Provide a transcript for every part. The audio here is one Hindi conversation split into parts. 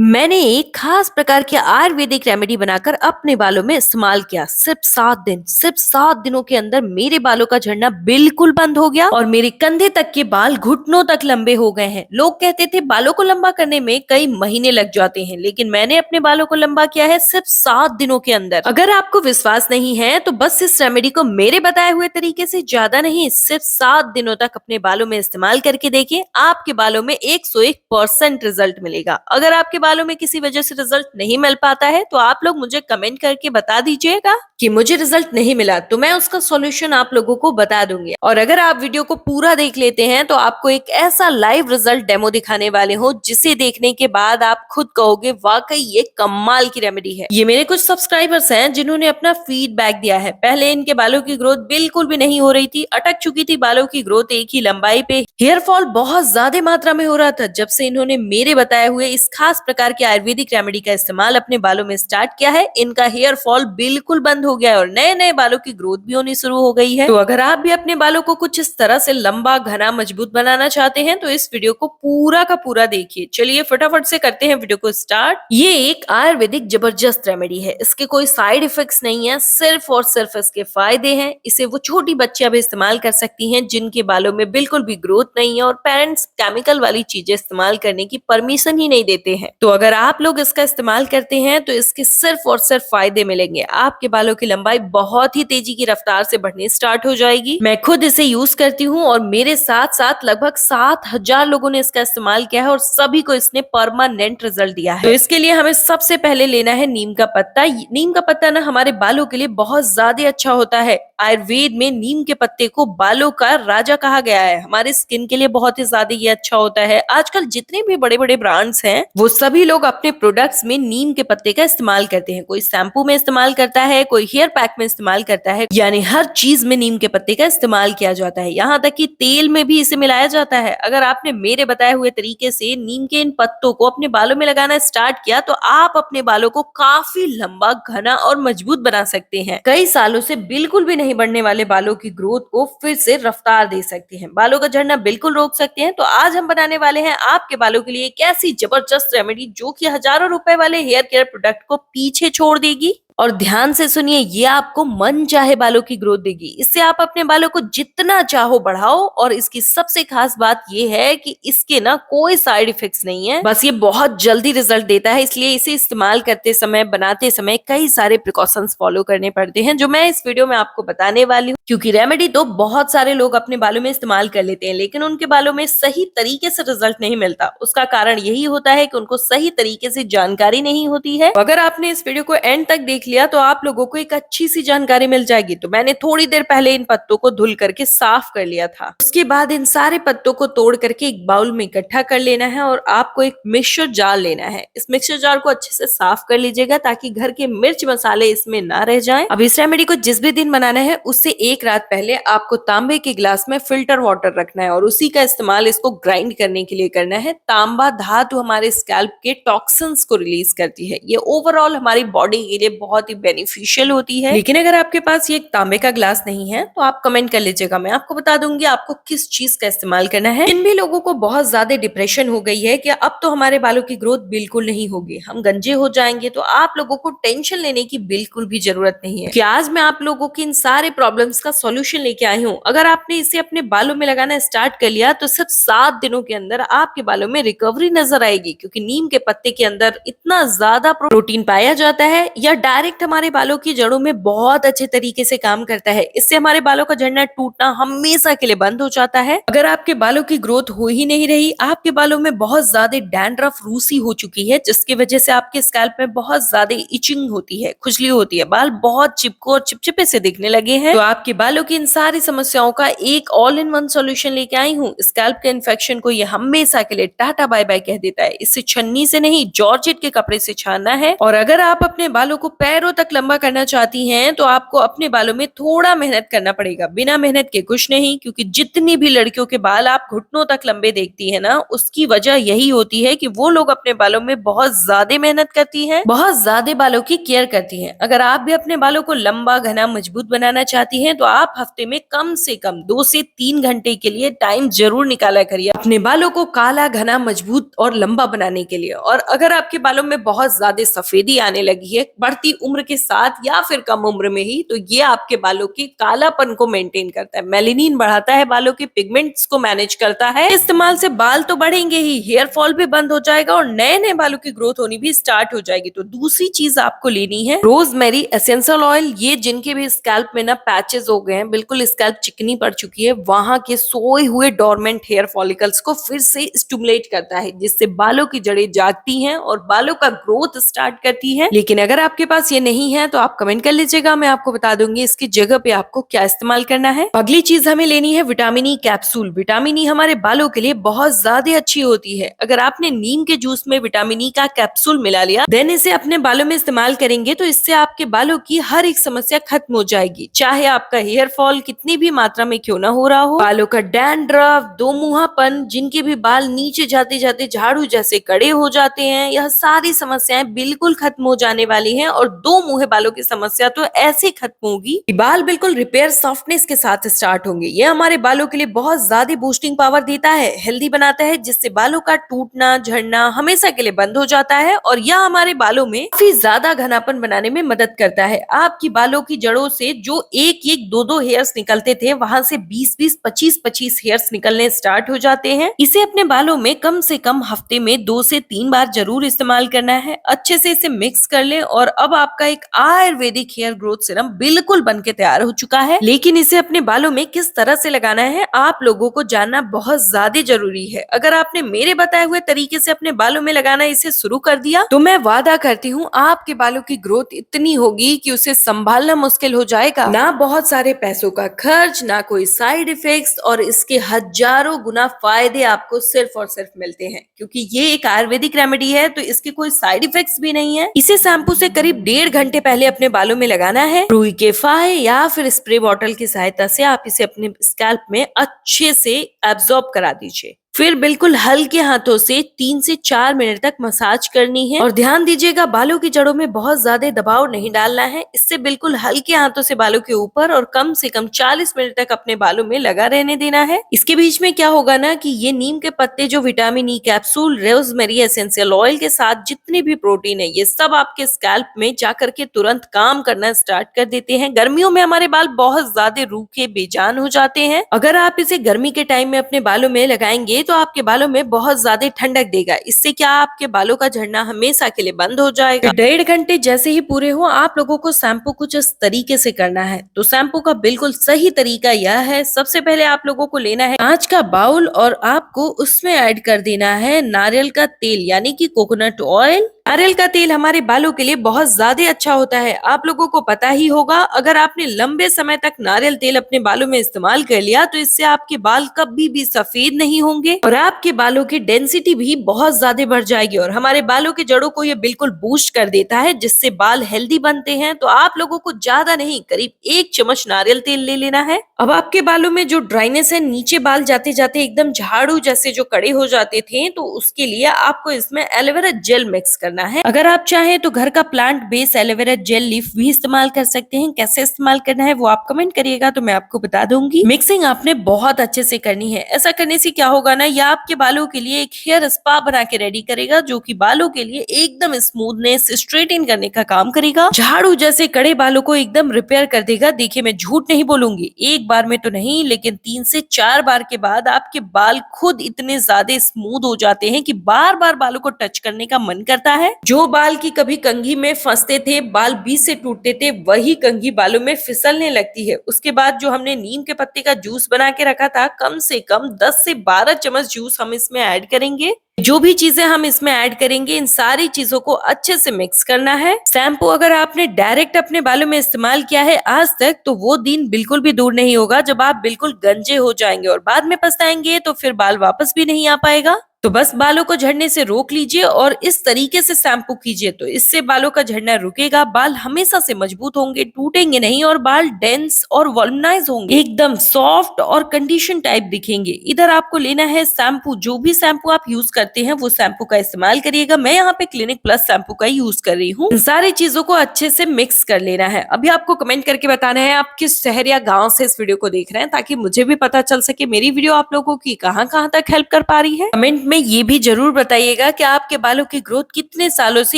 मैंने एक खास प्रकार की आयुर्वेदिक रेमेडी बनाकर अपने बालों में इस्तेमाल किया। सिर्फ 7 दिनों के अंदर मेरे बालों का झड़ना बिल्कुल बंद हो गया और मेरे कंधे तक के बाल घुटनों तक लंबे हो गए हैं। लोग कहते थे बालों को लंबा करने में कई महीने लग जाते हैं, लेकिन मैंने अपने बालों को लंबा किया है सिर्फ 7 दिनों के अंदर। अगर आपको विश्वास नहीं है तो बस इस रेमेडी को मेरे बताए हुए तरीके से ज्यादा नहीं, सिर्फ 7 दिनों तक अपने बालों में इस्तेमाल करके देखिए। आपके बालों में 101% रिजल्ट मिलेगा। अगर आपके बालों में किसी वजह से रिजल्ट नहीं मिल पाता है तो आप लोग मुझे कमेंट करके बता दीजिएगा कि मुझे रिजल्ट नहीं मिला, तो मैं उसका सॉल्यूशन आप लोगों को बता दूंगी। और अगर आप वीडियो को पूरा देख लेते हैं तो आपको एक ऐसा लाइव रिजल्ट डेमो दिखाने वाले हो जिसे देखने के बाद आप खुद कहोगे वाकई ये कमाल की रेमेडी है। ये मेरे कुछ सब्सक्राइबर्स हैं जिन्होंने अपना फीडबैक दिया है। पहले इनके बालों की ग्रोथ बिल्कुल भी नहीं हो रही थी, अटक चुकी थी बालों की ग्रोथ एक ही लंबाई पे, हेयर फॉल बहुत ज्यादा मात्रा में हो रहा था। जब से इन्होंने मेरे बताए हुए इस खास प्रकार के आयुर्वेदिक रेमेडी का इस्तेमाल अपने बालों में स्टार्ट किया है, इनका हेयर फॉल बिल्कुल बंद हो गया है और नए नए बालों की ग्रोथ भी होनी शुरू हो गई है। तो अगर आप भी अपने बालों को कुछ इस तरह से लंबा, घना, मजबूत बनाना चाहते हैं तो इस वीडियो को पूरा का पूरा देखिए। चलिए फटाफट से करते हैं वीडियो को स्टार्ट। ये एक आयुर्वेदिक जबरदस्त रेमेडी है, इसके कोई साइड इफेक्ट्स नहीं है, सिर्फ और सिर्फ इसके फायदे हैं। इसे वो छोटी बच्चियां भी इस्तेमाल कर सकती हैं जिनके बालों में बिल्कुल भी ग्रोथ नहीं है और पेरेंट्स केमिकल वाली चीजें इस्तेमाल करने की परमिशन ही नहीं देते हैं। तो अगर आप लोग इसका इस्तेमाल करते हैं तो इसके सिर्फ और सिर्फ फायदे मिलेंगे। आपके बालों की लंबाई बहुत ही तेजी की रफ्तार से बढ़ने स्टार्ट हो जाएगी। मैं खुद इसे यूज करती हूँ और मेरे साथ साथ लगभग 7,000 लोगों ने इसका इस्तेमाल किया है और सभी को इसने परमानेंट रिजल्ट दिया है। तो इसके लिए हमें सबसे पहले लेना है नीम का पत्ता। नीम का पत्ता ना हमारे बालों के लिए बहुत ज्यादा अच्छा होता है। आयुर्वेद में नीम के पत्ते को बालों का राजा कहा गया है। हमारे स्किन के लिए बहुत ही ज्यादा ये अच्छा होता है। आजकल जितने भी बड़े बड़े ब्रांड्स हैं वो सभी लोग अपने प्रोडक्ट्स में नीम के पत्ते का इस्तेमाल करते हैं। कोई शैम्पू में इस्तेमाल करता है, कोई हेयर पैक में इस्तेमाल करता है, यानी हर चीज में नीम के पत्ते का इस्तेमाल किया जाता है। यहाँ तक कि तेल में भी इसे मिलाया जाता है। अगर आपने मेरे बताए हुए तरीके से नीम के इन पत्तों को अपने बालों में लगाना स्टार्ट किया तो आप अपने बालों को काफी लंबा, घना और मजबूत बना सकते हैं। कई सालों से बिल्कुल भी नहीं बढ़ने वाले बालों की ग्रोथ को फिर से रफ्तार दे सकते हैं, बालों का झड़ना बिल्कुल रोक सकते हैं। तो आज हम बनाने वाले हैं आपके बालों के लिए एक ऐसी जबरदस्त रेमेडी जो कि हजारों रुपए वाले हेयर केयर प्रोडक्ट को पीछे छोड़ देगी। और ध्यान से सुनिए, ये आपको मन चाहे बालों की ग्रोथ देगी। इससे आप अपने बालों को जितना चाहो बढ़ाओ और इसकी सबसे खास बात ये है कि इसके ना कोई साइड इफेक्ट्स नहीं है, बस ये बहुत जल्दी रिजल्ट देता है। इसलिए इसे इस्तेमाल करते समय, बनाते समय कई सारे प्रिकॉशंस फॉलो करने पड़ते हैं जो मैं इस वीडियो में आपको बताने वाली हूँ। क्योंकि रेमेडी तो बहुत सारे लोग अपने बालों में इस्तेमाल कर लेते हैं लेकिन उनके बालों में सही तरीके से रिजल्ट नहीं मिलता। उसका कारण यही होता है कि उनको सही तरीके से जानकारी नहीं होती है। अगर आपने इस वीडियो को एंड तक देख लिया तो आप लोगों को एक अच्छी सी जानकारी मिल जाएगी। तो मैंने थोड़ी देर पहले इन पत्तों को धुल करके साफ कर लिया था। उसके बाद इन सारे पत्तों को तोड़ करके एक बाउल में इकट्ठा कर लेना है और आपको एक मिक्सचर जार लेना है। इस मिक्सचर जार को अच्छे से साफ कर लीजिएगा ताकि घर के मिर्च मसाले इसमें ना रह जाएं। अब इस रेमेडी को जिस भी दिन बनाना है उससे एक रात पहले आपको तांबे के गिलास में फिल्टर वाटर रखना है और उसी का इस्तेमाल इसको ग्राइंड करने के लिए करना है। तांबा धातु हमारे स्कैल्प के टॉक्सिन्स को रिलीज करती है। ये ओवरऑल हमारी बॉडी के लिए बहुत ही बेनिफिशियल होती है। लेकिन अगर आपके पास ये एक तांबे का ग्लास नहीं है तो आप कमेंट कर लीजिएगा, मैं आपको बता दूंगी आपको किस चीज का इस्तेमाल करना है। इन भी लोगों को बहुत ज्यादा डिप्रेशन हो गई है कि अब तो हमारे बालों की ग्रोथ बिल्कुल नहीं होगी, हम गंजे हो जाएंगे। तो आप लोगों को टेंशन लेने की बिल्कुल भी जरूरत नहीं है कि आज मैं आप लोगों की इन सारे प्रॉब्लम्स का सॉल्यूशन लेके आई हूँ। अगर आपने इसे अपने बालों में लगाना स्टार्ट कर लिया तो सिर्फ 7 दिनों के अंदर आपके बालों में रिकवरी नजर आएगी। क्योंकि नीम के पत्ते के अंदर इतना ज्यादा प्रोटीन पाया जाता है, या डायरेक्ट हमारे बालों की जड़ों में बहुत अच्छे तरीके से काम करता है। इससे हमारे बालों का झड़ना, टूटना हमेशा के लिए बंद हो जाता है। अगर आपके बालों की ग्रोथ हो ही नहीं रही, आपके बालों में बहुत ज्यादा डैंड्रफ, रूसी हो चुकी है जिसकी वजह से आपके स्कैल्प में बहुत ज्यादा इचिंग होती है, खुजली होती है, बाल बहुत चिपको और चिपचिपे से दिखने लगे हैं, तो आपके बालों की इन सारी समस्याओं का एक ऑल इन वन सॉल्यूशन लेके आई हूँ। स्कैल्प के इन्फेक्शन को ये हमेशा के लिए टाटा बाय बाय कह देता है। इसे छन्नी से नहीं, जॉर्जेट के कपड़े से छानना है। और अगर आप अपने बालों को पैर पैरों तक लंबा करना चाहती हैं तो आपको अपने बालों में थोड़ा मेहनत करना पड़ेगा। बिना मेहनत के कुछ नहीं, क्योंकि जितनी भी लड़कियों के बाल आप घुटनों तक लंबे देखती है ना, उसकी वजह यही होती है कि वो लोग अपने बालों में बहुत ज्यादा मेहनत करती हैं, बहुत ज्यादा बालों की केयर करती हैं। अगर आप भी अपने बालों को लंबा, घना, मजबूत बनाना चाहती हैं तो आप हफ्ते में कम से कम 2 से 3 घंटे के लिए टाइम जरूर निकाला करिए अपने बालों को काला, घना, मजबूत और लंबा बनाने के लिए। और अगर आपके बालों में बहुत ज्यादा सफेदी आने लगी है बढ़ती उम्र के साथ या फिर कम उम्र में ही, तो ये आपके बालों के कालापन को मेंटेन करता है, मेलेनिन बढ़ाता है, बालों के पिगमेंट्स को मैनेज करता है। इस्तेमाल से बाल तो बढ़ेंगे ही, हेयर फॉल भी बंद हो जाएगा और नए नए बालों की ग्रोथ होनी भी स्टार्ट हो जाएगी। तो दूसरी चीज आपको लेनी है रोजमेरी एसेंशियल ऑयल। ये जिनके भी स्कैल्प में ना पैचेस हो गए हैं, बिल्कुल स्कैल्प चिकनी पड़ चुकी है, वहां के सोए हुए डोरमेंट हेयर फॉलिकल्स को फिर से स्टिमुलेट करता है, जिससे बालों की जड़ें जागती हैं और बालों का ग्रोथ स्टार्ट करती है। लेकिन अगर आपके पास ये नहीं है तो आप कमेंट कर लीजिएगा, मैं आपको बता दूंगी इसकी जगह पे आपको क्या इस्तेमाल करना है। अगली चीज हमें लेनी है vitamin E capsule. Vitamin E हमारे बालों के लिए बहुत ज्यादा अच्छी होती है। अगर आपने नीम के जूस में विटामिन ई का कैप्सूल मिला लिया, देन इसे अपने बालों में इस्तेमाल करेंगे तो इससे आपके बालों की हर एक समस्या खत्म हो जाएगी, चाहे आपका हेयर फॉल कितनी भी मात्रा में क्यों ना हो रहा हो, बालों का डैंड्रफ, दोमुहापन, जिनके भी बाल नीचे जाते जाते झाड़ू जैसे कड़े हो जाते हैं, यह सारी समस्याएं बिल्कुल खत्म हो जाने वाली हैं। और दो मुहे बालों की समस्या तो ऐसे खत्म होगी कि बाल बिल्कुल रिपेयर सॉफ्टनेस के साथ स्टार्ट होंगे। यह हमारे बालों के लिए बहुत ज्यादा बूस्टिंग पावर देता है, हेल्दी बनाता है, जिससे बालों का टूटना, झड़ना हमेशा के लिए बंद हो जाता है। और यह हमारे बालों में काफी ज्यादा घनापन बनाने में मदद करता है। आपकी बालों की जड़ों से जो एक एक दो दो हेयर्स निकलते थे, वहां से 20-20, 25-25 हेयर्स निकलने स्टार्ट हो जाते हैं। इसे अपने बालों में कम से कम हफ्ते में 2 से 3 बार जरूर इस्तेमाल करना है। अच्छे से इसे मिक्स कर ले और अब आपका एक आयुर्वेदिक हेयर ग्रोथ सीरम बिल्कुल बनके तैयार हो चुका है। लेकिन इसे अपने बालों में किस तरह से लगाना है आप लोगों को जानना बहुत ज्यादा जरूरी है। अगर आपने मेरे बताए हुए तरीके से अपने बालों में लगाना इसे शुरू कर दिया तो मैं वादा करती हूँ आपके बालों की ग्रोथ इतनी होगी कि उसे संभालना मुश्किल हो जाएगा। ना बहुत सारे पैसों का खर्च, ना कोई साइड इफेक्ट्स, और इसके हजारों गुना फायदे आपको सिर्फ और सिर्फ मिलते हैं। क्योंकि ये एक आयुर्वेदिक रेमेडी है तो इसके कोई साइड इफेक्ट्स भी नहीं है। इसे शैम्पू से करीब 1.5 घंटे पहले अपने बालों में लगाना है। रुई के फाहे या फिर स्प्रे बॉटल की सहायता से आप इसे अपने स्कैल्प में अच्छे से एब्जॉर्ब करा दीजिए। फिर बिल्कुल हल्के हाथों से 3 से 4 मिनट तक मसाज करनी है। और ध्यान दीजिएगा बालों की जड़ों में बहुत ज्यादा दबाव नहीं डालना है। इससे बिल्कुल हल्के हाथों से बालों के ऊपर और कम से कम 40 मिनट तक अपने बालों में लगा रहने देना है। इसके बीच में क्या होगा ना कि ये नीम के पत्ते, जो vitamin E capsule, rosemary essential oil के साथ जितने भी प्रोटीन है, ये सब आपके स्कैल्प में जाकर के तुरंत काम करना स्टार्ट कर देते हैं। गर्मियों में हमारे बाल बहुत ज्यादा रूखे, बेजान हो जाते हैं। अगर आप इसे गर्मी के टाइम में अपने बालों में लगाएंगे तो आपके बालों में बहुत ज्यादा ठंडक देगा। इससे क्या आपके बालों का झड़ना हमेशा के लिए बंद हो जाएगा। 1.5 घंटे जैसे ही पूरे हो आप लोगों को शैम्पू कुछ इस तरीके से करना है। तो शैम्पू का बिल्कुल सही तरीका यह है, सबसे पहले आप लोगों को लेना है कांच का बाउल और आपको उसमें ऐड कर देना है नारियल का तेल, यानी कि कोकोनट ऑयल। नारियल का तेल हमारे बालों के लिए बहुत ज्यादा अच्छा होता है, आप लोगों को पता ही होगा। अगर आपने लंबे समय तक नारियल तेल अपने बालों में इस्तेमाल कर लिया तो इससे आपके बाल कभी भी सफेद नहीं होंगे और आपके बालों की डेंसिटी भी बहुत ज्यादा बढ़ जाएगी। और हमारे बालों की जड़ों को ये बिल्कुल बूस्ट कर देता है, जिससे बाल हेल्दी बनते हैं। तो आप लोगों को ज्यादा नहीं, करीब 1 चम्मच नारियल तेल ले लेना है। अब आपके बालों में जो ड्राइनेस है, नीचे बाल जाते जाते एकदम झाड़ू जैसे जो कड़े हो जाते थे, तो उसके लिए आपको इसमें एलोवेरा जेल मिक्स करना है। अगर आप चाहें तो घर का plant base aloe vera gel leaf भी इस्तेमाल कर सकते हैं। कैसे इस्तेमाल करना है वो आप कमेंट करिएगा तो मैं आपको बता दूंगी। मिक्सिंग आपने बहुत अच्छे से करनी है। ऐसा करने से क्या होगा ना, ये आपके बालों के लिए एक हेयर स्पा बना के रेडी करेगा, जो कि बालों के लिए एकदम स्मूथनेस, स्ट्रेटन करने का काम करेगा। झाड़ू जैसे कड़े बालों को एकदम रिपेयर कर देगा। देखिए मैं झूठ नहीं बोलूंगी, एक बार में तो नहीं, लेकिन 3 से 4 बार के बाद आपके बाल खुद इतने ज्यादा स्मूथ हो जाते हैं कि बार बार बालों को टच करने का मन करता है। जो बाल की कभी कंघी में फंसते थे, बाल बीच से टूटते थे, वही कंघी बालों में फिसलने लगती है। उसके बाद जो हमने नीम के पत्ते का जूस बना के रखा था, कम से कम 10 से 12 चम्मच जूस हम इसमें ऐड करेंगे। जो भी चीजें हम इसमें ऐड करेंगे, इन सारी चीजों को अच्छे से मिक्स करना है। शैम्पू अगर आपने डायरेक्ट अपने बालों में इस्तेमाल किया है आज तक, तो वो दिन बिल्कुल भी दूर नहीं होगा जब आप बिल्कुल गंजे हो जाएंगे और बाद में पछताएंगे तो फिर बाल वापस भी नहीं आ पाएगा। तो बस बालों को झड़ने से रोक लीजिए और इस तरीके से शैम्पू कीजिए, तो इससे बालों का झड़ना रुकेगा, बाल हमेशा से मजबूत होंगे, टूटेंगे नहीं और बाल डेंस और वॉल्यूमाइज होंगे, एकदम सॉफ्ट और कंडीशन टाइप दिखेंगे। इधर आपको लेना है शैम्पू, जो भी शैम्पू आप यूज करते हैं वो शैम्पू का इस्तेमाल करिएगा। मैं यहाँ पे क्लिनिक प्लस शैम्पू का यूज कर रही हूँ। इन सारी चीजों को अच्छे से मिक्स कर लेना है। अभी आपको कमेंट करके बताना है आप किस शहर या गाँव से इस वीडियो को देख रहे हैं, ताकि मुझे भी पता चल सके मेरी वीडियो आप लोगों की कहाँ कहाँ तक हेल्प कर पा रही है। कमेंट में ये भी जरूर बताइएगा कि आपके बालों की ग्रोथ कितने सालों से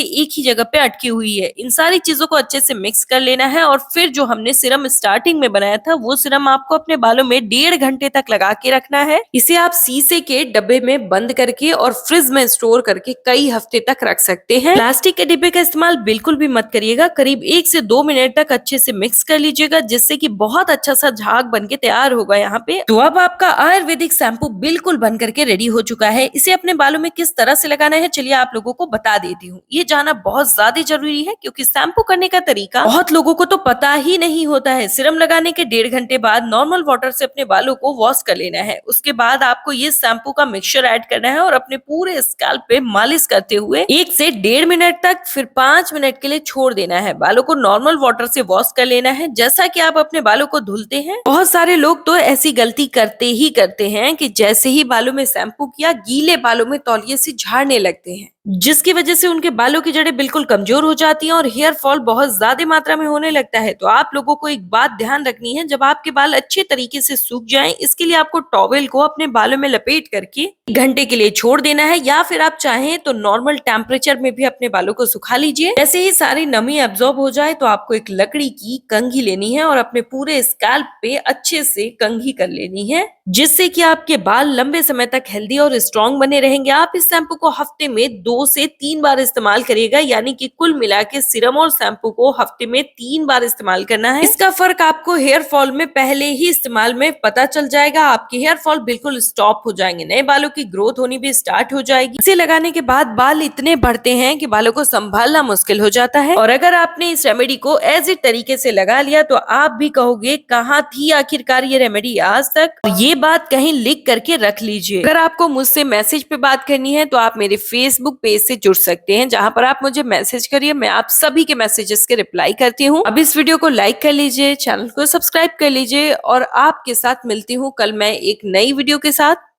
एक ही जगह पे अटकी हुई है। इन सारी चीजों को अच्छे से मिक्स कर लेना है और फिर जो हमने सिरम स्टार्टिंग में बनाया था वो सिरम आपको अपने बालों में 1.5 घंटे तक लगा के रखना है। इसे आप शीशे के डब्बे में बंद करके और फ्रिज में स्टोर करके कई हफ्ते तक रख सकते हैं। प्लास्टिक के डिब्बे का इस्तेमाल बिल्कुल भी मत करिएगा। करीब 1 से 2 मिनट तक अच्छे से मिक्स कर लीजिएगा, जिससे कि बहुत अच्छा सा झाग बन के तैयार होगा यहाँ पे। तो अब आपका आयुर्वेदिक शैम्पू बिल्कुल बन करके रेडी हो चुका है। इसे अपने बालों में किस तरह से लगाना है चलिए आप लोगों को बता देती हूँ। ये जानना बहुत ज्यादा जरूरी है, क्योंकि शैम्पू करने का तरीका बहुत लोगों को तो पता ही नहीं होता है। सिरम लगाने के 1.5 घंटे बाद नॉर्मल वाटर से अपने बालों को वॉश कर लेना है। उसके बाद आपको ये शैम्पू का मिक्सचर ऐड करना है और अपने पूरे स्कैल्प पे मालिश करते हुए 1 से 1.5 मिनट तक, फिर 5 मिनट के लिए छोड़ देना है। बालों को नॉर्मल वाटर से वॉश कर लेना है, जैसा कि आप अपने बालों को धुलते हैं। बहुत सारे लोग तो ऐसी गलती करते हैं कि जैसे ही बालों में शैम्पू किया, गीले बालों में तौलिए से झाड़ने लगते हैं, जिसकी वजह से उनके बालों की जड़ें बिल्कुल कमजोर हो जाती हैं और हेयर फॉल बहुत ज्यादा मात्रा में होने लगता है। तो आप लोगों को एक बात ध्यान रखनी है, जब आपके बाल अच्छे तरीके से सूख जाएं, इसके लिए आपको टॉवेल को अपने बालों में लपेट करके 1 घंटे के लिए छोड़ देना है, या फिर आप चाहें तो नॉर्मल टेम्परेचर में भी अपने बालों को सुखा लीजिए। जैसे ही सारी नमी एब्जॉर्ब हो जाए तो आपको एक लकड़ी की कंघी लेनी है और अपने पूरे स्कैल्प पे अच्छे से कंघी कर लेनी है, जिससे कि आपके बाल लंबे समय तक हेल्दी और स्ट्रॉन्ग बने रहेंगे। आप इस शैम्पू को हफ्ते में 2 से 3 बार इस्तेमाल करिएगा, यानी कि कुल मिला के सिरम और शैम्पू को हफ्ते में 3 बार इस्तेमाल करना है। इसका फर्क आपको हेयर फॉल में पहले ही इस्तेमाल में पता चल जाएगा। आपके हेयर फॉल बिल्कुल स्टॉप हो जाएंगे, नए बालों की ग्रोथ होनी भी स्टार्ट हो जाएगी। इसे लगाने के बाद बाल इतने बढ़ते हैं कि बालों को संभालना मुश्किल हो जाता है। और अगर आपने इस रेमेडी को एज इट तरीके से लगा लिया तो आप भी कहोगे कहाँ थी आखिरकार ये रेमेडी आज तक। ये बात कहीं लिख करके रख लीजिए। अगर आपको मुझसे मैसेज पे बात करनी है तो आप मेरे फेसबुक पेज से जुड़ सकते हैं, जहां पर आप मुझे मैसेज करिए, मैं आप सभी के मैसेजेस के रिप्लाई करती हूँ। अब इस वीडियो को लाइक कर लीजिए, चैनल को सब्सक्राइब कर लीजिए और आपके साथ मिलती हूँ कल मैं एक नई वीडियो के साथ।